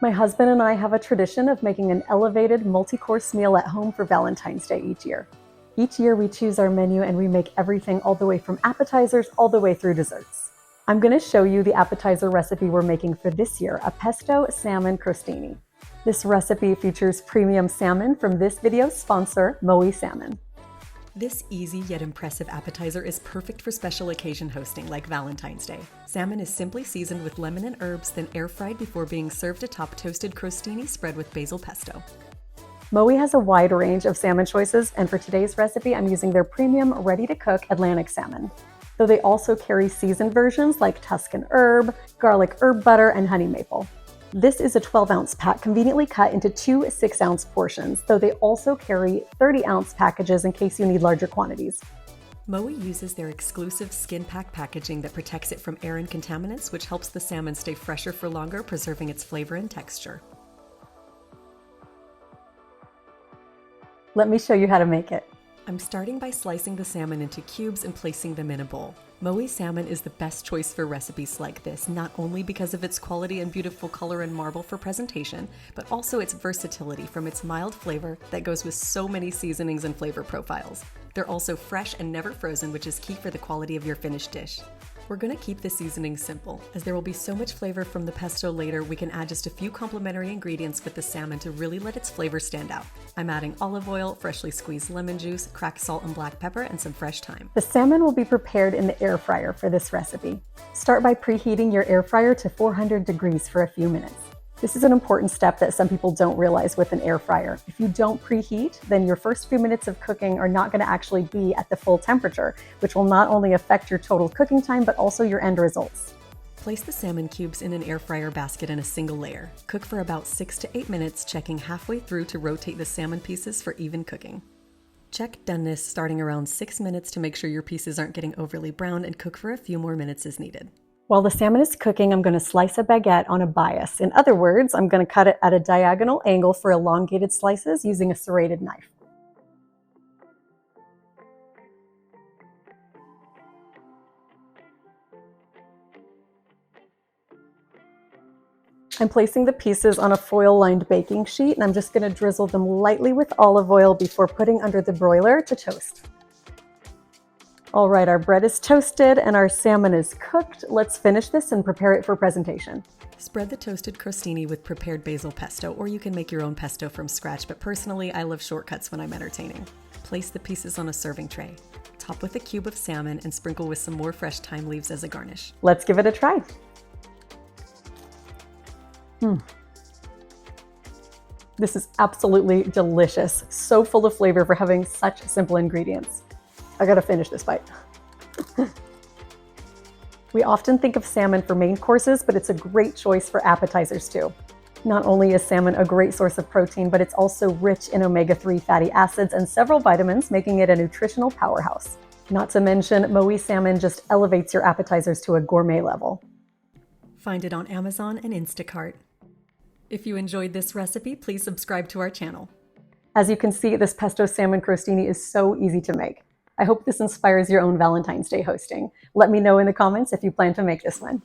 My husband and I have a tradition of making an elevated multi-course meal at home for Valentine's Day each year. Each year we choose our menu and we make everything all the way from appetizers all the way through desserts. I'm going to show you the appetizer recipe we're making for this year, a Pesto Salmon Crostini. This recipe features premium salmon from this video's sponsor, MOWI Salmon. This easy yet impressive appetizer is perfect for special occasion hosting like Valentine's Day. Salmon is simply seasoned with lemon and herbs, then air-fried before being served atop toasted crostini spread with basil pesto. MOWI has a wide range of salmon choices, and for today's recipe, I'm using their premium, ready-to-cook Atlantic salmon. Though they also carry seasoned versions like Tuscan Herb, garlic herb butter, and honey maple. This is a 12-ounce pack conveniently cut into two 6-ounce portions, though they also carry 30-ounce packages in case you need larger quantities. MOWI uses their exclusive skin pack packaging that protects it from air and contaminants, which helps the salmon stay fresher for longer, preserving its flavor and texture. Let me show you how to make it. I'm starting by slicing the salmon into cubes and placing them in a bowl. MOWI Salmon is the best choice for recipes like this, not only because of its quality and beautiful color and marble for presentation, but also its versatility from its mild flavor that goes with so many seasonings and flavor profiles. They're also fresh and never frozen, which is key for the quality of your finished dish. We're going to keep the seasoning simple. As there will be so much flavor from the pesto later, we can add just a few complementary ingredients with the salmon to really let its flavor stand out. I'm adding olive oil, freshly squeezed lemon juice, cracked salt and black pepper, and some fresh thyme. The salmon will be prepared in the air fryer for this recipe. Start by preheating your air fryer to 400 degrees for a few minutes. This is an important step that some people don't realize with an air fryer. If you don't preheat, then your first few minutes of cooking are not going to actually be at the full temperature, which will not only affect your total cooking time, but also your end results. Place the salmon cubes in an air fryer basket in a single layer. Cook for about 6 to 8 minutes, checking halfway through to rotate the salmon pieces for even cooking. Check doneness starting around 6 minutes to make sure your pieces aren't getting overly brown, and cook for a few more minutes as needed. While the salmon is cooking, I'm going to slice a baguette on a bias. In other words, I'm going to cut it at a diagonal angle for elongated slices using a serrated knife. I'm placing the pieces on a foil-lined baking sheet, and I'm just going to drizzle them lightly with olive oil before putting under the broiler to toast. All right, our bread is toasted and our salmon is cooked. Let's finish this and prepare it for presentation. Spread the toasted crostini with prepared basil pesto, or you can make your own pesto from scratch, but personally, I love shortcuts when I'm entertaining. Place the pieces on a serving tray. Top with a cube of salmon and sprinkle with some more fresh thyme leaves as a garnish. Let's give it a try. This is absolutely delicious. So full of flavor for having such simple ingredients. I gotta finish this bite. We often think of salmon for main courses, but it's a great choice for appetizers too. Not only is salmon a great source of protein, but it's also rich in omega-3 fatty acids and several vitamins, making it a nutritional powerhouse. Not to mention, MOWI Salmon just elevates your appetizers to a gourmet level. Find it on Amazon and Instacart. If you enjoyed this recipe, please subscribe to our channel. As you can see, this Pesto Salmon Crostini is so easy to make. I hope this inspires your own Valentine's Day hosting. Let me know in the comments if you plan to make this one.